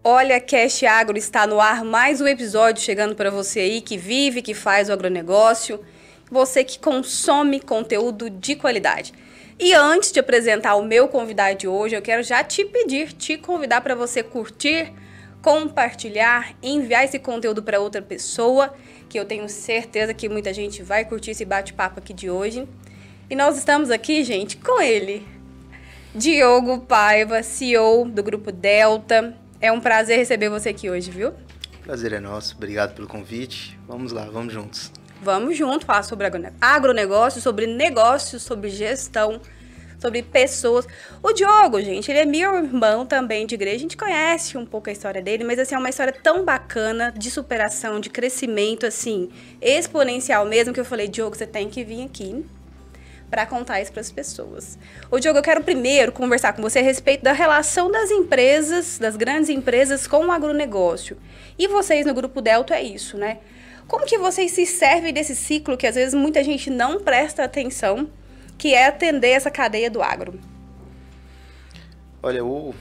Olha, Cast Agro está no ar, mais um episódio chegando para você aí que vive, que faz o agronegócio, você que consome conteúdo de qualidade. E antes de apresentar o meu convidado de hoje, eu quero já te convidar para você curtir, compartilhar, enviar esse conteúdo para outra pessoa, que eu tenho certeza que muita gente vai curtir esse bate-papo aqui de hoje. E nós estamos aqui, gente, com ele, Diogo Paiva, CEO do Grupo Delta. É um prazer receber você aqui hoje, viu? Prazer é nosso, obrigado pelo convite. Vamos lá, vamos juntos. Vamos juntos falar sobre agronegócio, sobre negócios, sobre gestão, sobre pessoas. O Diogo, gente, ele é meu irmão também de igreja, a gente conhece um pouco a história dele, mas assim, é uma história tão bacana de superação, de crescimento, assim, exponencial mesmo, que eu falei, Diogo, você tem que vir aqui para contar isso para as pessoas. Ô, Diogo, eu quero primeiro conversar com você a respeito da relação das empresas, das grandes empresas com o agronegócio. E vocês no Grupo Delta é isso, né? Como que vocês se servem desse ciclo que às vezes muita gente não presta atenção, que é atender essa cadeia do agro? Olha, o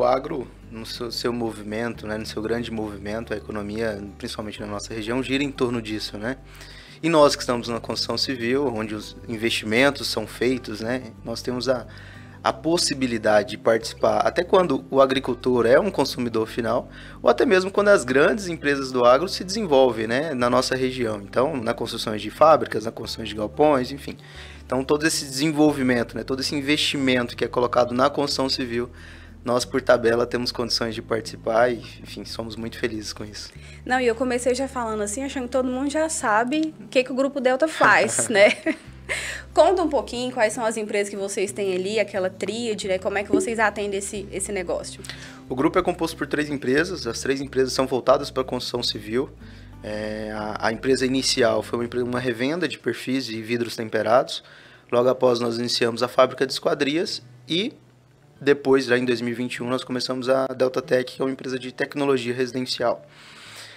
agro, no seu movimento, né, no seu grande movimento, a economia, principalmente na nossa região, gira em torno disso, né? E nós que estamos na construção civil, onde os investimentos são feitos, né, nós temos a possibilidade de participar, até quando o agricultor é um consumidor final, ou até mesmo quando as grandes empresas do agro se desenvolvem, né, na nossa região. Então, na construção de fábricas, na construção de galpões, enfim. Então, todo esse desenvolvimento, né, todo esse investimento que é colocado na construção civil, nós, por tabela, temos condições de participar e, enfim, somos muito felizes com isso. Não, e eu comecei já falando assim, achando que todo mundo já sabe o que o Grupo Delta faz, né? Conta um pouquinho quais são as empresas que vocês têm ali, aquela tríade, né? Como é que vocês atendem esse negócio? O grupo é composto por 3 empresas, as 3 empresas são voltadas para a construção civil. A empresa inicial foi uma revenda de perfis e vidros temperados. Logo após, nós iniciamos a fábrica de esquadrias e depois, já em 2021, nós começamos a Delta Tech, que é uma empresa de tecnologia residencial.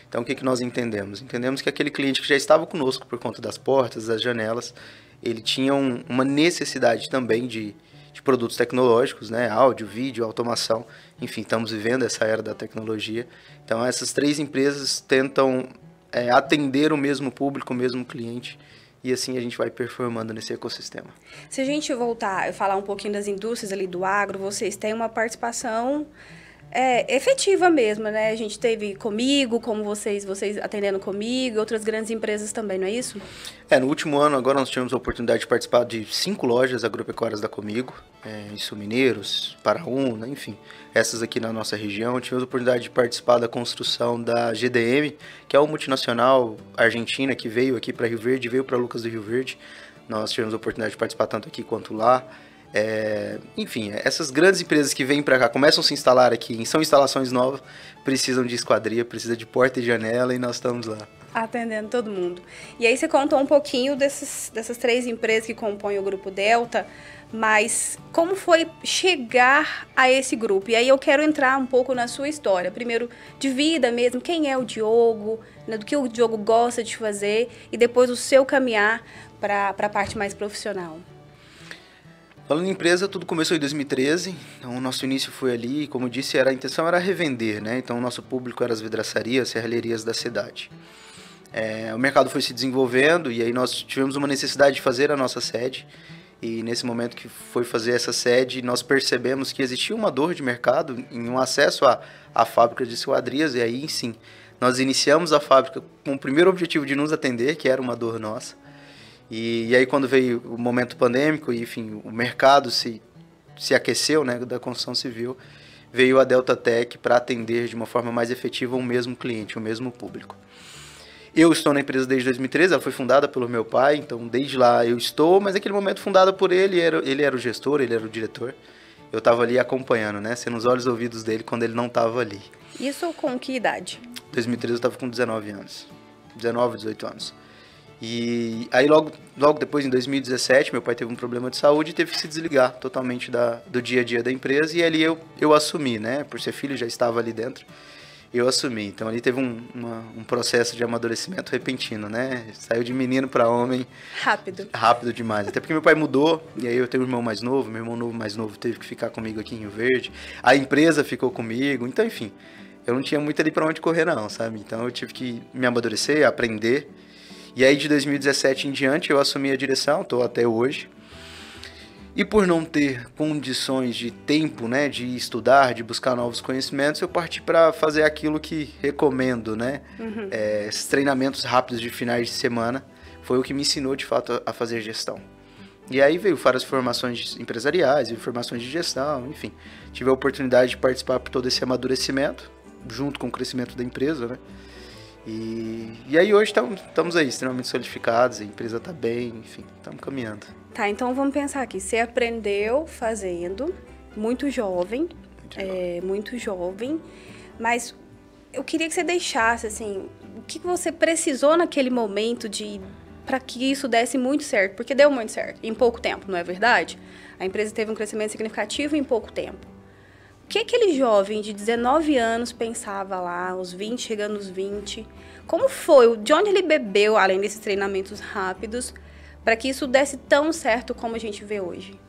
Então, o que nós entendemos? Entendemos que aquele cliente que já estava conosco por conta das portas, das janelas, ele tinha uma necessidade também de produtos tecnológicos, né? Áudio, vídeo, automação. Enfim, estamos vivendo essa era da tecnologia. Então, essas 3 empresas tentam atender o mesmo público, o mesmo cliente. E assim a gente vai performando nesse ecossistema. Se a gente voltar e falar um pouquinho das indústrias ali do agro, vocês têm uma participação efetiva mesmo, né? A gente teve Comigo, como vocês atendendo Comigo, outras grandes empresas também, não é isso? No último ano, agora nós tivemos a oportunidade de participar de 5 lojas agropecuárias da Comigo, em Sul Mineiros, Paraúna, enfim, essas aqui na nossa região. Tivemos a oportunidade de participar da construção da GDM, que é uma multinacional argentina que veio aqui para Rio Verde, veio para Lucas do Rio Verde. Nós tivemos a oportunidade de participar tanto aqui quanto lá. Enfim, essas grandes empresas que vêm para cá, começam a se instalar aqui, são instalações novas, precisam de esquadria, precisa de porta e janela e nós estamos lá. Atendendo todo mundo. E aí você contou um pouquinho dessas 3 empresas que compõem o Grupo Delta, mas como foi chegar a esse grupo? E aí eu quero entrar um pouco na sua história. Primeiro, de vida mesmo, quem é o Diogo, né, do que o Diogo gosta de fazer, e depois o seu caminhar para a parte mais profissional. Falando em empresa, tudo começou em 2013, então o nosso início foi ali, como eu disse, a intenção era revender, né? Então o nosso público era as vidraçarias, serralherias da cidade. O mercado foi se desenvolvendo e aí nós tivemos uma necessidade de fazer a nossa sede, e nesse momento que foi fazer essa sede, nós percebemos que existia uma dor de mercado em um acesso à fábrica de esquadrias, e aí sim, nós iniciamos a fábrica com o primeiro objetivo de nos atender, que era uma dor nossa. E aí quando veio o momento pandêmico e, enfim, o mercado se aqueceu, né, da construção civil, veio a Delta Tech para atender de uma forma mais efetiva o mesmo cliente, o mesmo público. Eu estou na empresa desde 2013, ela foi fundada pelo meu pai, então desde lá eu estou, mas naquele momento fundada por ele era o gestor, ele era o diretor. Eu estava ali acompanhando, né, sendo os olhos e ouvidos dele quando ele não estava ali. Isso com que idade? Em 2013 eu estava com 19 anos, 19, 18 anos. E aí logo depois, em 2017, meu pai teve um problema de saúde e teve que se desligar totalmente do dia a dia da empresa, e ali eu assumi, né? Por ser filho, já estava ali dentro, eu assumi. Então ali teve um processo de amadurecimento repentino, né? Saiu de menino para homem. Rápido demais. Até porque meu pai mudou, e aí eu tenho um irmão mais novo, meu irmão mais novo teve que ficar comigo aqui em Rio Verde, a empresa ficou comigo, então enfim. eu não tinha muito ali para onde correr não, sabe? Então eu tive que me amadurecer, aprender. E aí de 2017 em diante eu assumi a direção, estou até hoje. E por não ter condições de tempo, né, de estudar, de buscar novos conhecimentos, eu parti para fazer aquilo que recomendo, né? Esses treinamentos rápidos de finais de semana foi o que me ensinou de fato a fazer gestão. E aí veio várias formações empresariais, formações de gestão, enfim. Tive a oportunidade de participar por todo esse amadurecimento, junto com o crescimento da empresa, né? E aí hoje estamos aí, extremamente solidificados, a empresa está bem, enfim, estamos caminhando. Tá, então vamos pensar aqui. Você aprendeu fazendo, muito jovem, mas eu queria que você deixasse, assim, o que você precisou naquele momento para que isso desse muito certo, porque deu muito certo, em pouco tempo, não é verdade? A empresa teve um crescimento significativo em pouco tempo. O que aquele jovem de 19 anos pensava lá, aos 20, chegando aos 20? Como foi? De onde ele bebeu, além desses treinamentos rápidos, para que isso desse tão certo como a gente vê hoje?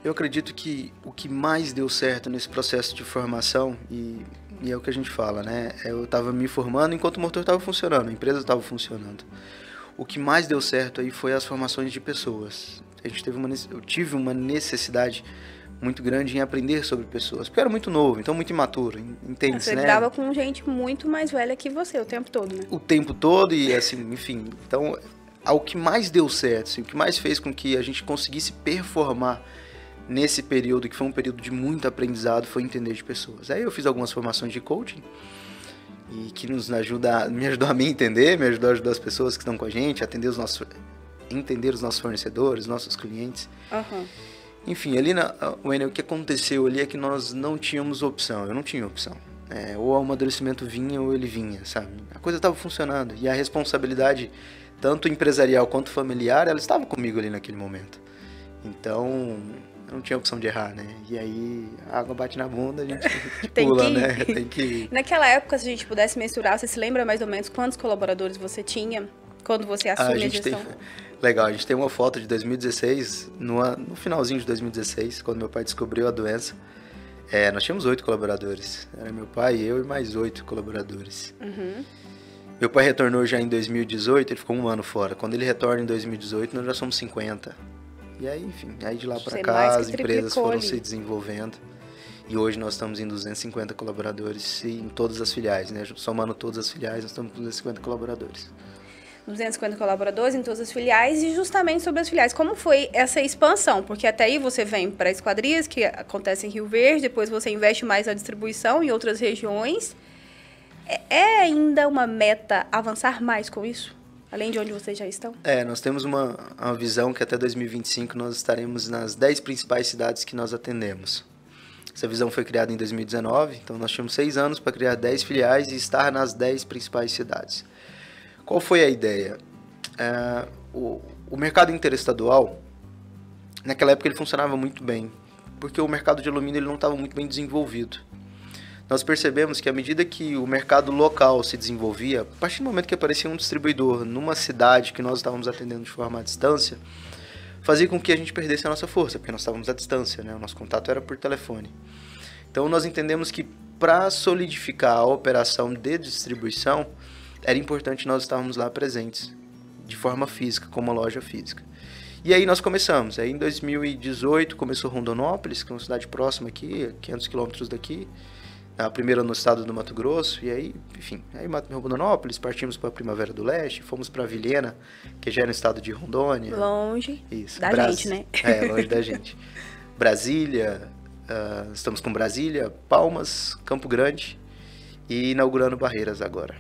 Eu acredito que o que mais deu certo nesse processo de formação, e é o que a gente fala, né? Eu estava me formando enquanto o motor estava funcionando, a empresa estava funcionando. O que mais deu certo aí foi as formações de pessoas. Eu tive uma necessidade muito grande em aprender sobre pessoas, porque eu era muito novo, então muito imaturo, entende? Você lidava com gente muito mais velha que você o tempo todo, né? O tempo todo e assim, enfim, então o que mais deu certo, assim, o que mais fez com que a gente conseguisse performar nesse período, que foi um período de muito aprendizado, foi entender de pessoas. Aí eu fiz algumas formações de coaching, e que me ajudou a mim entender, me ajudou a ajudar as pessoas que estão com a gente, entender os nossos fornecedores, nossos clientes. Enfim, ali o que aconteceu ali é que nós não tínhamos opção, eu não tinha opção. Ou o amadurecimento vinha ou ele vinha, sabe? A coisa estava funcionando e a responsabilidade, tanto empresarial quanto familiar, ela estava comigo ali naquele momento. Então, eu não tinha opção de errar, né? E aí, a água bate na bunda, a gente pula, né? Tem que ir. Naquela época, se a gente pudesse mensurar, você se lembra mais ou menos quantos colaboradores você tinha quando você assume a gestão? Legal, a gente tem uma foto de 2016, no finalzinho de 2016, quando meu pai descobriu a doença. Nós tínhamos 8 colaboradores. Era meu pai, eu e mais 8 colaboradores. Meu pai retornou já em 2018, ele ficou um ano fora. Quando ele retorna em 2018, nós já somos 50. E aí, enfim, aí de lá para cá as empresas foram se desenvolvendo. E hoje nós estamos em 250 colaboradores em todas as filiais, né? Somando todas as filiais, nós estamos com 250 colaboradores. 250 colaboradores em todas as filiais e justamente sobre as filiais. Como foi essa expansão? Porque até aí você vem para Esquadrias, que acontece em Rio Verde, depois você investe mais na distribuição em outras regiões. É ainda uma meta avançar mais com isso? Além de onde vocês já estão? Nós temos uma visão que até 2025 nós estaremos nas 10 principais cidades que nós atendemos. Essa visão foi criada em 2019, então nós tínhamos 6 anos para criar 10 filiais e estar nas 10 principais cidades. Qual foi a ideia? O mercado interestadual, naquela época ele funcionava muito bem, porque o mercado de alumínio ele não estava muito bem desenvolvido. Nós percebemos que à medida que o mercado local se desenvolvia, a partir do momento que aparecia um distribuidor numa cidade que nós estávamos atendendo de forma à distância, fazia com que a gente perdesse a nossa força, porque nós estávamos à distância, né? O nosso contato era por telefone. Então nós entendemos que para solidificar a operação de distribuição, era importante nós estarmos lá presentes, de forma física, como uma loja física. E aí nós começamos. Aí em 2018 começou Rondonópolis, que é uma cidade próxima aqui, 500 quilômetros daqui. A primeira no estado do Mato Grosso. E aí, enfim, aí Rondonópolis, partimos para a Primavera do Leste, fomos para Vilhena, que já é no estado de Rondônia. Longe Isso, da gente, né? Longe da gente. Brasília, estamos com Brasília, Palmas, Campo Grande e inaugurando Barreiras agora,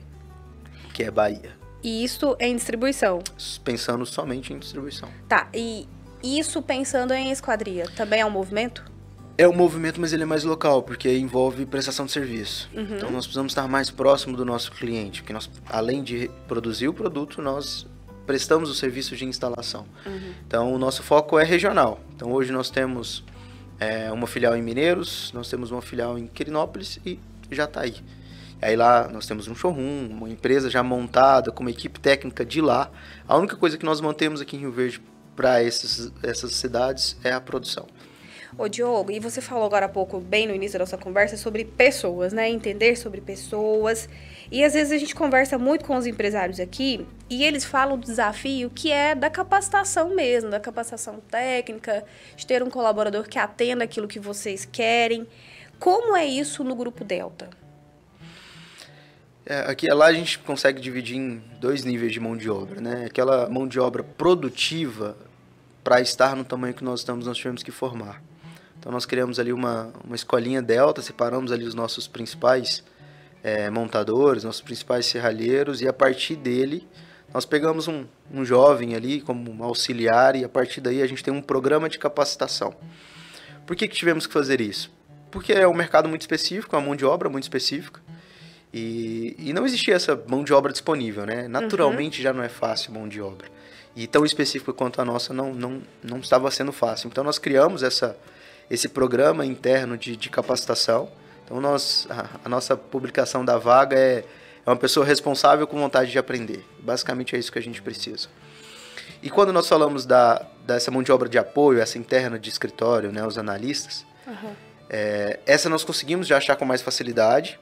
que é Bahia. E isso em distribuição? Pensando somente em distribuição. Tá, e isso pensando em esquadria, também é um movimento? É um movimento, mas ele é mais local, porque envolve prestação de serviço. Então nós precisamos estar mais próximo do nosso cliente, porque nós, além de produzir o produto, nós prestamos o serviço de instalação. Então o nosso foco é regional. Então hoje nós temos uma filial em Mineiros, nós temos uma filial em Quirinópolis e Jataí. Aí lá nós temos um showroom, uma empresa já montada, com uma equipe técnica de lá. A única coisa que nós mantemos aqui em Rio Verde para essas cidades é a produção. Ô, Diogo, e você falou agora há pouco, bem no início da nossa conversa, sobre pessoas, né? Entender sobre pessoas. E às vezes a gente conversa muito com os empresários aqui e eles falam do desafio que é da capacitação mesmo, da capacitação técnica, de ter um colaborador que atenda aquilo que vocês querem. Como é isso no Grupo Delta? Aqui lá a gente consegue dividir em 2 níveis de mão de obra, né? Aquela mão de obra produtiva, para estar no tamanho que nós estamos, nós tivemos que formar. Então nós criamos ali uma escolinha Delta, separamos ali os nossos principais montadores, nossos principais serralheiros, e a partir dele nós pegamos um jovem ali como um auxiliar, e a partir daí a gente tem um programa de capacitação. Por que tivemos que fazer isso? Porque é um mercado muito específico, uma mão de obra muito específica, e não existia essa mão de obra disponível, né? Naturalmente já não é fácil mão de obra. E tão específico quanto a nossa não estava sendo fácil. Então nós criamos esse programa interno de capacitação. Então a nossa publicação da vaga é uma pessoa responsável com vontade de aprender. Basicamente é isso que a gente precisa. E quando nós falamos dessa mão de obra de apoio, essa interna de escritório, né, os analistas, essa nós conseguimos já achar com mais facilidade.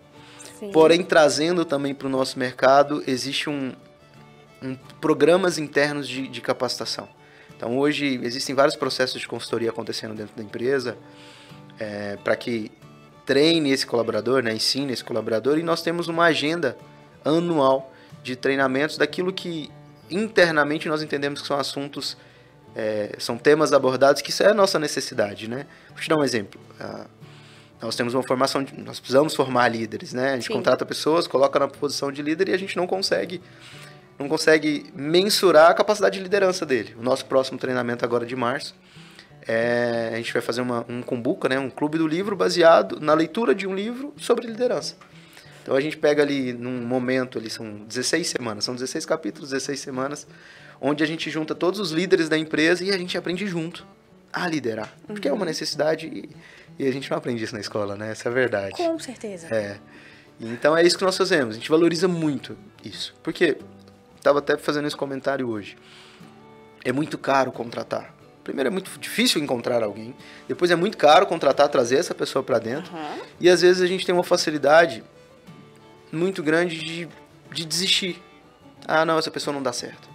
Sim. Porém, trazendo também para o nosso mercado, existe programas internos de capacitação. Então, hoje, existem vários processos de consultoria acontecendo dentro da empresa para que treine esse colaborador, né, ensine esse colaborador, e nós temos uma agenda anual de treinamentos daquilo que internamente nós entendemos que são assuntos, são temas abordados, que isso é a nossa necessidade, né? Vou te dar um exemplo. Nós temos uma formação, nós precisamos formar líderes, né? A gente contrata pessoas, coloca na posição de líder e a gente não consegue mensurar a capacidade de liderança dele. O nosso próximo treinamento agora de março, a gente vai fazer um Cumbuca, né? Um clube do livro baseado na leitura de um livro sobre liderança. Então a gente pega ali num momento, ali são 16 semanas, são 16 capítulos, 16 semanas, onde a gente junta todos os líderes da empresa e a gente aprende junto a liderar. Porque é uma necessidade e a gente não aprende isso na escola, né? Essa é a verdade. Com certeza. Então é isso que nós fazemos. A gente valoriza muito isso. Porque, estava até fazendo esse comentário hoje, é muito caro contratar. Primeiro, é muito difícil encontrar alguém. Depois, é muito caro contratar, trazer essa pessoa para dentro. E às vezes a gente tem uma facilidade muito grande de desistir. Ah, não, essa pessoa não dá certo.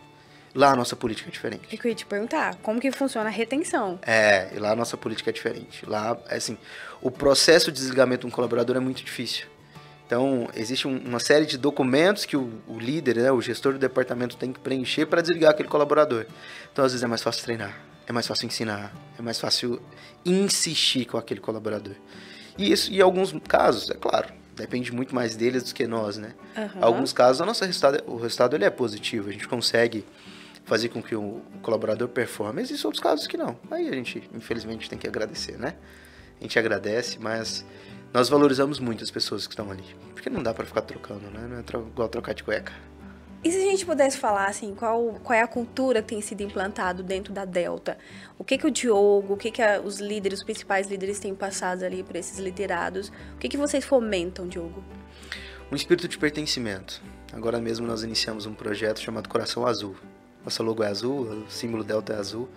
Lá a nossa política é diferente. Eu queria te perguntar, como que funciona a retenção? E lá a nossa política é diferente. Lá, assim, o processo de desligamento de um colaborador é muito difícil. Então, existe uma série de documentos que o líder, né, o gestor do departamento tem que preencher para desligar aquele colaborador. Então, às vezes é mais fácil treinar, é mais fácil ensinar, é mais fácil insistir com aquele colaborador. E isso, em alguns casos, é claro, depende muito mais deles do que nós, né? Em alguns casos, o resultado ele é positivo, a gente consegue fazer com que o colaborador performe. Existem outros casos que não. Aí a gente, infelizmente, tem que agradecer, né? A gente agradece, mas nós valorizamos muito as pessoas que estão ali. Porque não dá pra ficar trocando, né? Não é igual trocar de cueca. E se a gente pudesse falar, assim, qual é a cultura que tem sido implantado dentro da Delta? O que o Diogo, os líderes, os principais líderes têm passado ali para esses liderados? O que vocês fomentam, Diogo? Um espírito de pertencimento. Agora mesmo nós iniciamos um projeto chamado Coração Azul. Nossa logo é azul, o símbolo Delta é azul.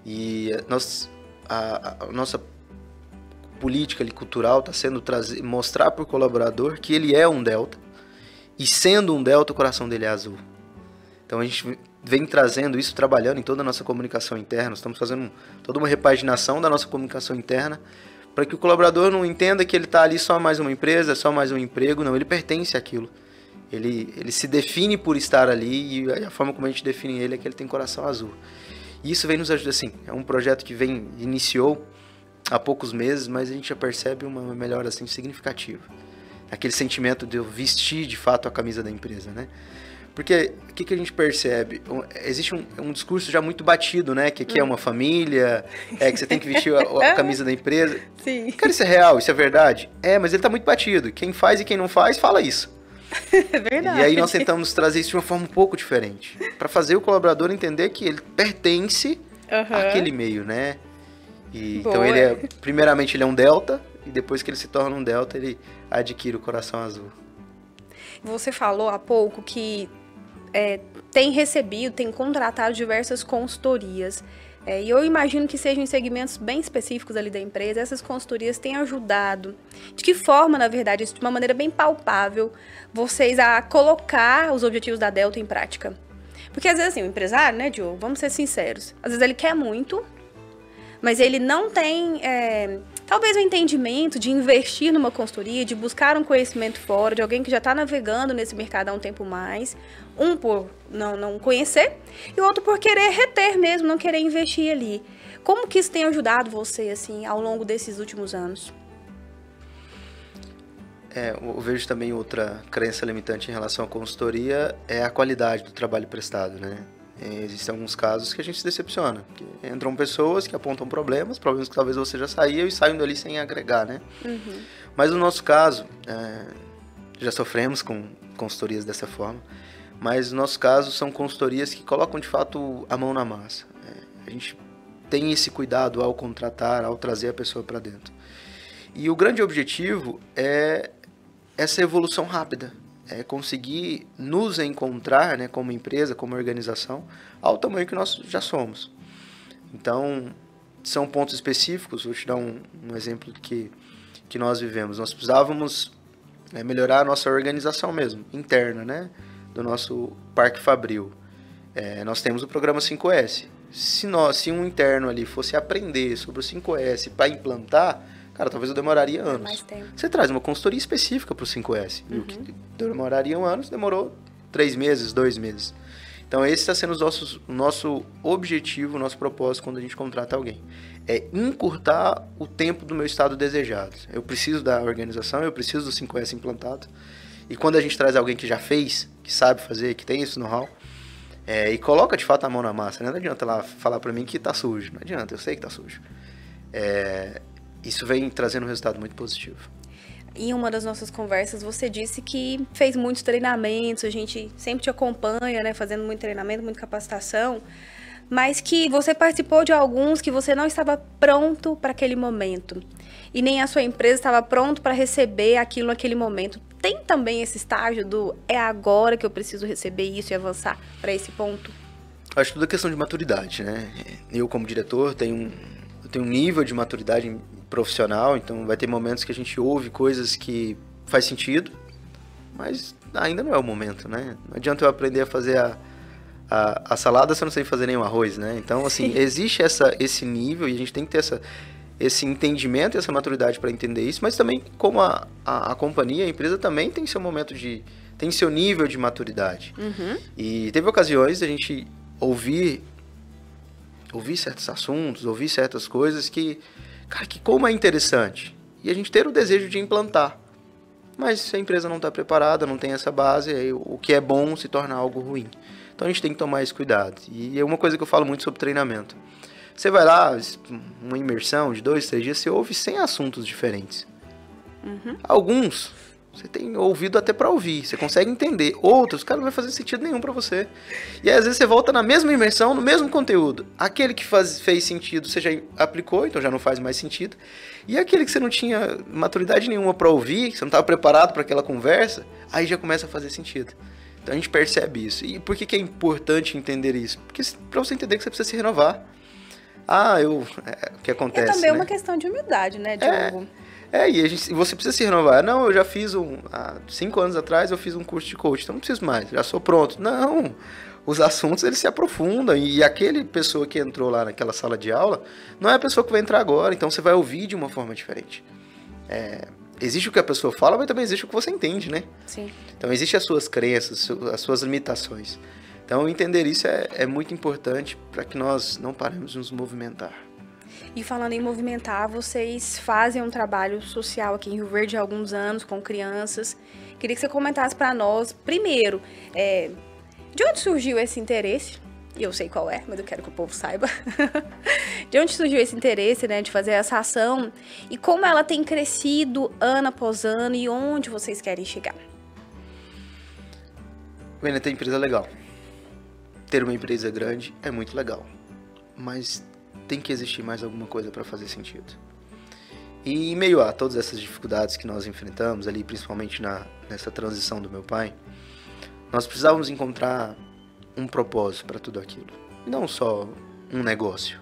E a nossa política ali, cultural está sendo mostrar para o colaborador que ele é um Delta. E sendo um Delta, o coração dele é azul. Então a gente vem trazendo isso, trabalhando em toda a nossa comunicação interna. Estamos fazendo toda uma repaginação da nossa comunicação interna para que o colaborador não entenda que ele está ali só mais uma empresa, só mais um emprego. Não, ele pertence àquilo. Ele se define por estar ali, e a forma como a gente define ele é que ele tem coração azul. E isso vem nos ajudar, assim, é um projeto que iniciou há poucos meses, mas a gente já percebe uma melhora assim, significativa. Aquele sentimento de eu vestir de fato a camisa da empresa, né? Porque o que a gente percebe? Existe um discurso já muito batido, né? Que aqui é uma família, que você tem que vestir a camisa da empresa. Sim. Cara, isso é real, isso é verdade? Mas ele tá muito batido. Quem faz e quem não faz, fala isso. É verdade. E aí nós tentamos trazer isso de uma forma um pouco diferente. Para fazer o colaborador entender que ele pertence àquele meio, né? Então primeiramente ele é um Delta, e depois que ele se torna um Delta, ele adquire o coração azul. Você falou há pouco que tem contratado diversas consultorias. E eu imagino que sejam em segmentos bem específicos ali da empresa, essas consultorias têm ajudado. De que forma, na verdade, isso de uma maneira bem palpável, vocês a colocar os objetivos da Delta em prática? Porque às vezes, assim, o empresário, né, Diogo, vamos ser sinceros, às vezes ele quer muito, mas ele não tem, talvez, o entendimento de investir numa consultoria, de buscar um conhecimento fora, de alguém que já está navegando nesse mercado há um tempo mais. Um por não conhecer e o outro por querer reter mesmo, não querer investir ali. Como que isso tem ajudado você, assim, ao longo desses últimos anos? Eu vejo também outra crença limitante em relação à consultoria, é a qualidade do trabalho prestado, né? Existem alguns casos que a gente se decepciona. Que entram pessoas que apontam problemas que talvez você já saiu e saem dali sem agregar, né? Uhum. Mas no nosso caso, já sofremos com consultorias dessa forma, mas no nosso caso são consultorias que colocam de fato a mão na massa. A gente tem esse cuidado ao contratar, ao trazer a pessoa para dentro. E o grande objetivo é essa evolução rápida. É conseguir nos encontrar, né, como empresa, como organização, ao tamanho que nós já somos. Então, são pontos específicos. Vou te dar um exemplo que nós vivemos. Nós precisávamos melhorar a nossa organização mesmo, interna, né, do nosso Parque Fabril. Nós temos o programa 5S. Se um interno ali fosse aprender sobre o 5S para implantar, cara, talvez eu demoraria anos. Mais tempo. Você traz uma consultoria específica para o 5S. Uhum. O que demoraria anos, demorou 3 meses, 2 meses. Então, esse está sendo o nosso objetivo, o nosso propósito quando a gente contrata alguém. É encurtar o tempo do meu estado desejado. Eu preciso da organização, eu preciso do 5S implantado. E quando a gente traz alguém que já fez, que sabe fazer, que tem esse know-how, e coloca de fato a mão na massa, né? Não adianta lá falar para mim que está sujo. Não adianta, eu sei que está sujo. Isso vem trazendo um resultado muito positivo. Em uma das nossas conversas, você disse que fez muitos treinamentos, a gente sempre te acompanha, né, fazendo muito treinamento, muita capacitação, mas que você participou de alguns que você não estava pronto para aquele momento. E nem a sua empresa estava pronto para receber aquilo naquele momento. Tem também esse estágio do é agora que eu preciso receber isso e avançar para esse ponto? Acho que tudo é questão de maturidade, né? Eu, como diretor, tenho um nível de maturidade profissional, então vai ter momentos que a gente ouve coisas que faz sentido, mas ainda não é o momento, né? Não adianta eu aprender a fazer a salada se eu não sei fazer nenhum arroz, né? Então, assim, existe esse nível e a gente tem que ter esse entendimento e essa maturidade para entender isso, mas também como a companhia, a empresa também tem seu momento tem seu nível de maturidade. Uhum. E teve ocasiões de a gente ouvir certos assuntos, ouvir certas coisas que, cara, que como é interessante. E a gente ter o desejo de implantar. Mas se a empresa não está preparada, não tem essa base, aí o que é bom se torna algo ruim. Então a gente tem que tomar esse cuidado. E é uma coisa que eu falo muito sobre treinamento. Você vai lá, uma imersão de 2, 3 dias, você ouve 100 assuntos diferentes. Uhum. Alguns você tem ouvido até para ouvir, você consegue entender. Outros, cara, não vai fazer sentido nenhum para você. E aí, às vezes você volta na mesma imersão, no mesmo conteúdo. Aquele que fez sentido, você já aplicou, então já não faz mais sentido. E aquele que você não tinha maturidade nenhuma para ouvir, que você não estava preparado para aquela conversa, aí já começa a fazer sentido. Então a gente percebe isso. E por que é importante entender isso? Porque para você entender que você precisa se renovar. O que acontece, também né? uma questão de humildade, né, Diogo? E você precisa se renovar. Não, eu já fiz há 5 anos atrás eu fiz um curso de coach, então não preciso mais, já sou pronto. Não, os assuntos eles se aprofundam e aquele pessoa que entrou lá naquela sala de aula não é a pessoa que vai entrar agora, então você vai ouvir de uma forma diferente. Existe o que a pessoa fala, mas também existe o que você entende, né? Sim. Então existem as suas crenças, as suas limitações. Então entender isso é muito importante para que nós não paremos de nos movimentar. E falando em movimentar, vocês fazem um trabalho social aqui em Rio Verde há alguns anos com crianças. Queria que você comentasse para nós, primeiro, de onde surgiu esse interesse? E eu sei qual é, mas eu quero que o povo saiba. De onde surgiu esse interesse, né, de fazer essa ação? E como ela tem crescido ano após ano e onde vocês querem chegar? Vênia, ter empresa é legal. Ter uma empresa grande é muito legal. Mas tem que existir mais alguma coisa para fazer sentido. E em meio a todas essas dificuldades que nós enfrentamos ali, principalmente nessa transição do meu pai, nós precisávamos encontrar um propósito para tudo aquilo. E não só um negócio.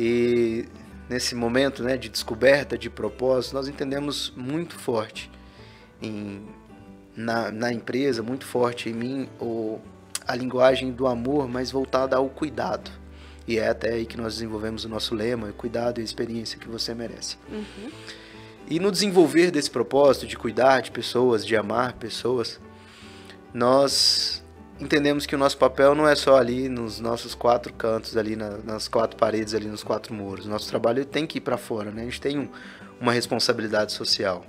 E nesse momento, né, de descoberta, de propósito, nós entendemos muito forte na empresa, muito forte em mim, a linguagem do amor, mas voltada ao cuidado. E é até aí que nós desenvolvemos o nosso lema, cuidado e experiência que você merece. Uhum. E no desenvolver desse propósito de cuidar de pessoas, de amar pessoas, nós entendemos que o nosso papel não é só ali nos nossos 4 cantos, ali nas 4 paredes, ali nos 4 muros. Nosso trabalho tem que ir para fora, né? A gente tem uma responsabilidade social.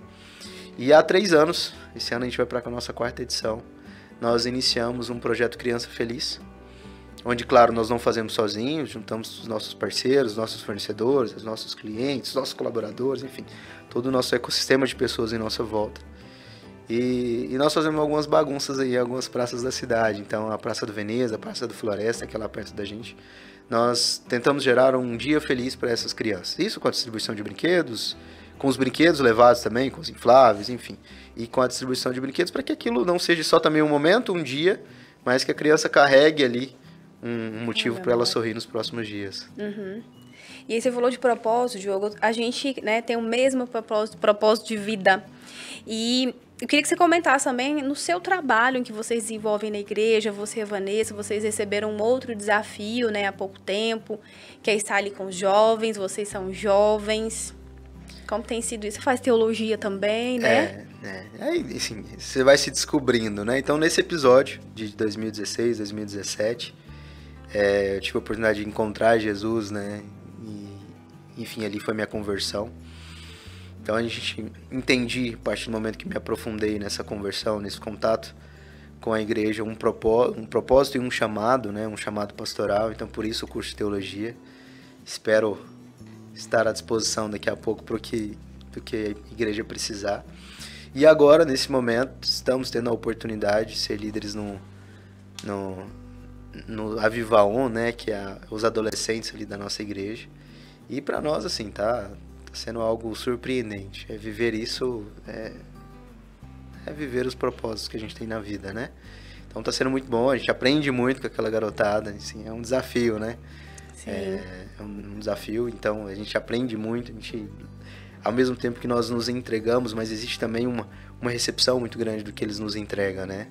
E há 3 anos, esse ano a gente vai para a nossa 4ª edição, nós iniciamos um projeto Criança Feliz, onde, claro, nós não fazemos sozinhos, juntamos os nossos parceiros, nossos fornecedores, os nossos clientes, nossos colaboradores, enfim, todo o nosso ecossistema de pessoas em nossa volta. E nós fazemos algumas bagunças aí em algumas praças da cidade. Então, a Praça do Veneza, a Praça do Floresta, que é lá perto da gente, nós tentamos gerar um dia feliz para essas crianças. Isso com a distribuição de brinquedos, com os brinquedos levados também, com os infláveis, enfim. E com a distribuição de brinquedos para que aquilo não seja só também um momento, um dia, mas que a criança carregue ali um motivo para ela sorrir nos próximos dias. Uhum. E aí você falou de propósito, Diogo. A gente, né, tem o mesmo propósito de vida. E eu queria que você comentasse também no seu trabalho em que vocês desenvolvem na igreja, você e a Vanessa, vocês receberam um outro desafio, né, há pouco tempo, que é estar ali com os jovens, vocês são jovens. Como tem sido isso? Você faz teologia também, né? Aí, assim, você vai se descobrindo, né? Então, nesse episódio de 2016, 2017, eu tive a oportunidade de encontrar Jesus, né? E, enfim, ali foi minha conversão. Então, a gente entendi, a partir do momento que me aprofundei nessa conversão, nesse contato com a igreja, um propósito e um chamado, né? Um chamado pastoral. Então, por isso o curso de teologia. Espero estar à disposição daqui a pouco para o que a igreja precisar. E agora, nesse momento, estamos tendo a oportunidade de ser líderes no Avivaon, né, que é os adolescentes ali da nossa igreja. E para nós, assim, tá sendo algo surpreendente. É viver isso, é viver os propósitos que a gente tem na vida, né? Então tá sendo muito bom, a gente aprende muito com aquela garotada, assim, é um desafio, né? Sim. É um desafio, então a gente aprende muito, a gente, ao mesmo tempo que nós nos entregamos, mas existe também uma recepção muito grande do que eles nos entregam, né?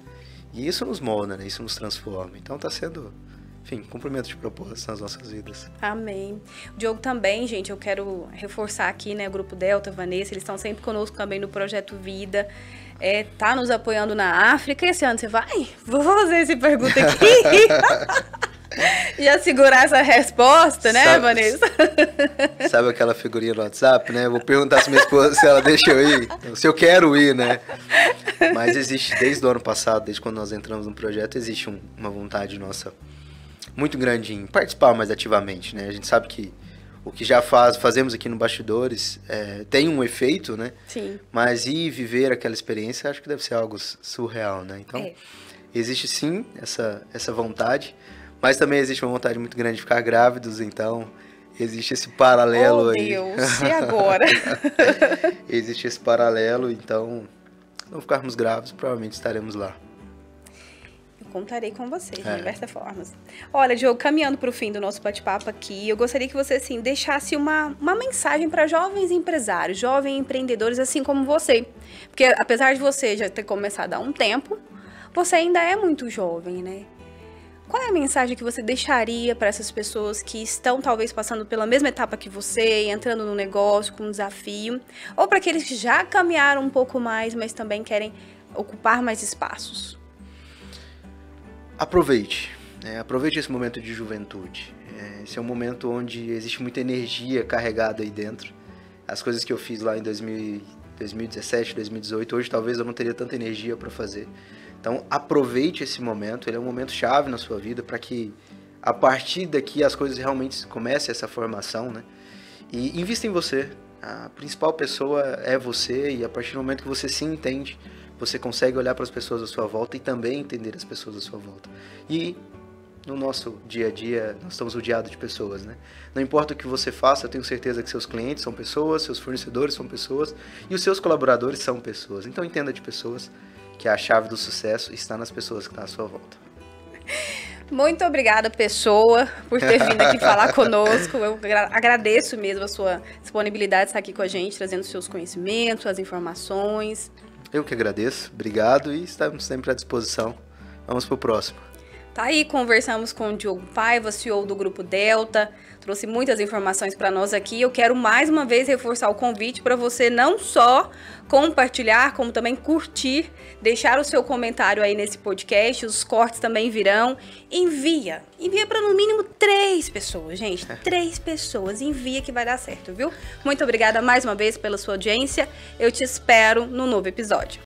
E isso nos molda, né? Isso nos transforma. Então tá sendo, enfim, cumprimento de propósitos nas nossas vidas. Amém. O Diogo também, gente, eu quero reforçar aqui, né? O Grupo Delta, Vanessa, eles estão sempre conosco também no Projeto Vida. Tá nos apoiando na África. Esse ano você vai? Vou fazer essa pergunta aqui. Já segurar essa resposta, né, Vanessa? Sabe aquela figurinha no WhatsApp, né? Vou perguntar se minha esposa, se ela deixa eu ir, se eu quero ir, né? Mas existe, desde o ano passado, desde quando nós entramos no projeto, existe uma vontade nossa muito grande em participar mais ativamente, né? A gente sabe que o que já fazemos aqui no Bastidores tem um efeito, né? Sim. Mas ir viver aquela experiência, acho que deve ser algo surreal, né? Então, existe sim essa vontade. Mas também existe uma vontade muito grande de ficar grávidos, então existe esse paralelo aí. Oh, Deus, e agora? Existe esse paralelo, então, se não ficarmos grávidos, provavelmente estaremos lá. Eu contarei com você, de diversas formas. Olha, Diogo, caminhando para o fim do nosso bate-papo aqui, eu gostaria que você, assim, deixasse uma mensagem para jovens empresários, jovens empreendedores, assim como você. Porque, apesar de você já ter começado há um tempo, você ainda é muito jovem, né? Qual é a mensagem que você deixaria para essas pessoas que estão talvez passando pela mesma etapa que você, entrando no negócio com um desafio, ou para aqueles que já caminharam um pouco mais, mas também querem ocupar mais espaços? Aproveite esse momento de juventude. Esse é um momento onde existe muita energia carregada aí dentro. As coisas que eu fiz lá em 2017, 2018, hoje talvez eu não teria tanta energia para fazer. Então, aproveite esse momento, ele é um momento chave na sua vida para que, a partir daqui, as coisas realmente comecem essa formação, né? E invista em você. A principal pessoa é você e a partir do momento que você se entende, você consegue olhar para as pessoas à sua volta e também entender as pessoas à sua volta. E no nosso dia a dia, nós estamos rodeados de pessoas, né? Não importa o que você faça, eu tenho certeza que seus clientes são pessoas, seus fornecedores são pessoas e os seus colaboradores são pessoas. Então, entenda de pessoas, que a chave do sucesso está nas pessoas que estão à sua volta. Muito obrigada, pessoa, por ter vindo aqui falar conosco. Eu agradeço mesmo a sua disponibilidade de estar aqui com a gente, trazendo seus conhecimentos, as informações. Eu que agradeço, obrigado e estamos sempre à disposição. Vamos para o próximo. Tá aí, conversamos com o Diogo Paiva, CEO do Grupo Delta, trouxe muitas informações para nós aqui. Eu quero mais uma vez reforçar o convite para você não só compartilhar, como também curtir, deixar o seu comentário aí nesse podcast, os cortes também virão. Envia para no mínimo 3 pessoas, gente, 3 pessoas, envia que vai dar certo, viu? Muito obrigada mais uma vez pela sua audiência, eu te espero no novo episódio.